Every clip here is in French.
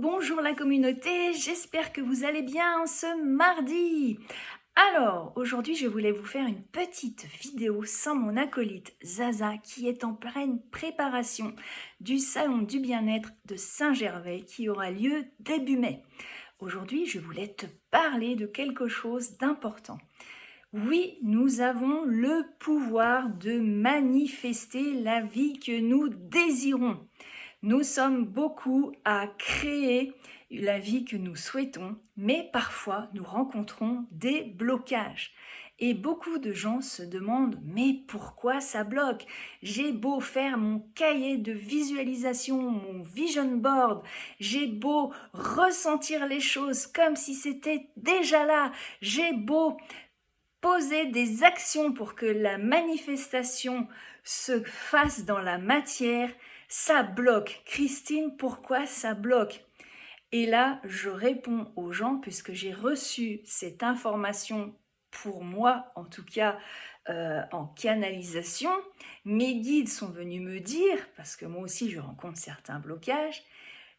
bonjour la communauté, j'espère que vous allez bien ce mardi. Alors, aujourd'hui je voulais vous faire une petite vidéo sans mon acolyte Zaza qui est en pleine préparation du salon du bien-être de Saint-Gervais qui aura lieu début mai. Aujourd'hui je voulais te parler de quelque chose d'important. Oui, nous avons le pouvoir de manifester la vie que nous désirons. Nous sommes beaucoup à créer la vie que nous souhaitons, mais parfois nous rencontrons des blocages. Et beaucoup de gens se demandent « mais pourquoi ça bloque ? J'ai beau faire mon cahier de visualisation, mon vision board, j'ai beau ressentir les choses comme si c'était déjà là, j'ai beau poser des actions pour que la manifestation se fasse dans la matière, ça bloque. Christine, pourquoi ça bloque ? Et là, je réponds aux gens puisque j'ai reçu cette information pour moi, en tout cas en canalisation. Mes guides sont venus me dire, parce que moi aussi je rencontre certains blocages,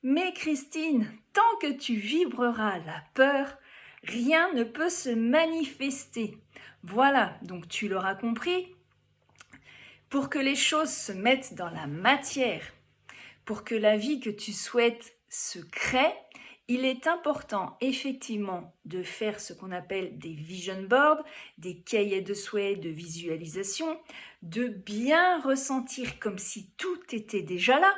mais Christine, tant que tu vibreras la peur, rien ne peut se manifester. Voilà, donc tu l'auras compris, pour que les choses se mettent dans la matière, pour que la vie que tu souhaites se crée, il est important effectivement de faire ce qu'on appelle des vision boards, des cahiers de souhaits, de visualisation, de bien ressentir comme si tout était déjà là,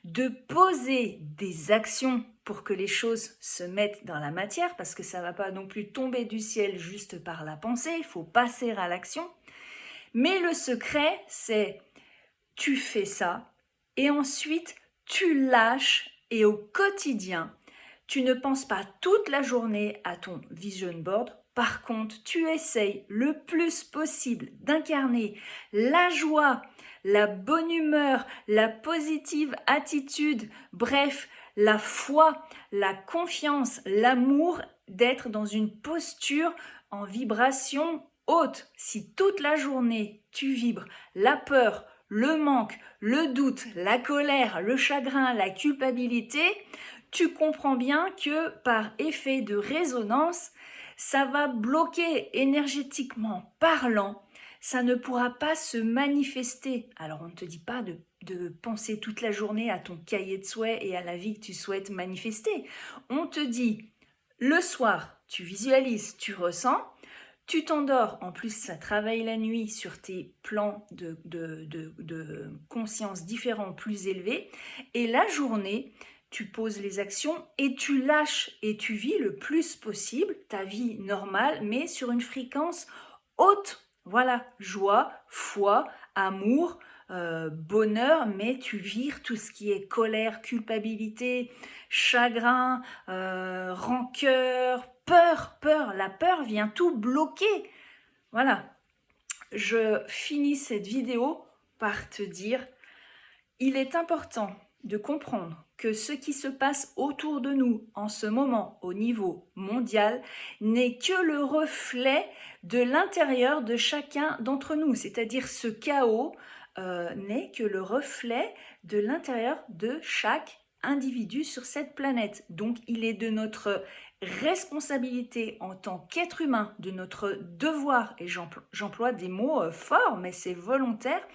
de poser des actions pour que les choses se mettent dans la matière, parce que ça ne va pas non plus tomber du ciel juste par la pensée, il faut passer à l'action. Mais le secret, c'est tu fais ça et ensuite tu lâches et au quotidien, tu ne penses pas toute la journée à ton vision board. Par contre, tu essayes le plus possible d'incarner la joie, la bonne humeur, la positive attitude, bref, la foi, la confiance, l'amour, d'être dans une posture en vibration haute. Si toute la journée tu vibres la peur, le manque, le doute, la colère, le chagrin, la culpabilité, tu comprends bien que par effet de résonance, ça va bloquer énergétiquement parlant, ça ne pourra pas se manifester. Alors on ne te dit pas de penser toute la journée à ton cahier de souhaits et à la vie que tu souhaites manifester. On te dit, le soir, tu visualises, tu ressens, tu t'endors, en plus ça travaille la nuit sur tes plans de conscience différents plus élevés, et la journée, tu poses les actions et tu lâches et tu vis le plus possible ta vie normale, mais sur une fréquence haute. Voilà, joie, foi, amour, bonheur, mais tu vires tout ce qui est colère, culpabilité, chagrin, rancœur, peur. La peur vient tout bloquer. Voilà, je finis cette vidéo par te dire, il est important de comprendre que ce qui se passe autour de nous en ce moment au niveau mondial n'est que le reflet de l'intérieur de chacun d'entre nous. C'est-à-dire ce chaos n'est que le reflet de l'intérieur de chaque individu sur cette planète. Donc il est de notre responsabilité en tant qu'être humain, de notre devoir, et j'emploie des mots forts, mais c'est volontaire,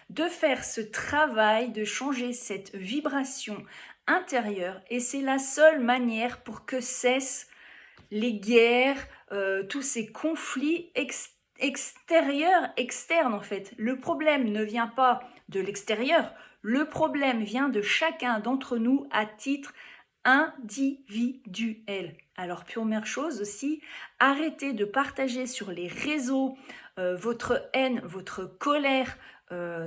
de faire ce travail, de changer cette vibration intérieure, et c'est la seule manière pour que cessent les guerres, tous ces conflits extérieurs, externes en fait. Le problème ne vient pas de l'extérieur, le problème vient de chacun d'entre nous à titre individuel. Alors première chose aussi, arrêtez de partager sur les réseaux votre haine, votre colère,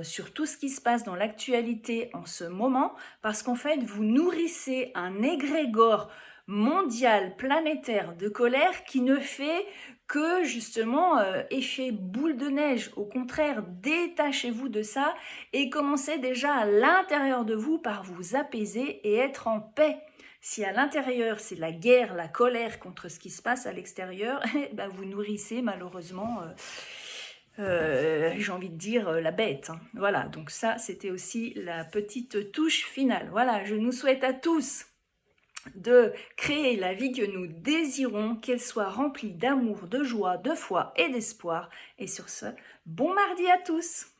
sur tout ce qui se passe dans l'actualité en ce moment, parce qu'en fait vous nourrissez un égrégore mondial, planétaire de colère qui ne fait que justement effet boule de neige. Au contraire, détachez-vous de ça et commencez déjà à l'intérieur de vous par vous apaiser et être en paix. Si à l'intérieur c'est la guerre, la colère contre ce qui se passe à l'extérieur, ben vous nourrissez malheureusement j'ai envie de dire la bête. Voilà, donc ça c'était aussi la petite touche finale. Voilà, je nous souhaite à tous de créer la vie que nous désirons, qu'elle soit remplie d'amour, de joie, de foi et d'espoir. Et sur ce, bon mardi à tous!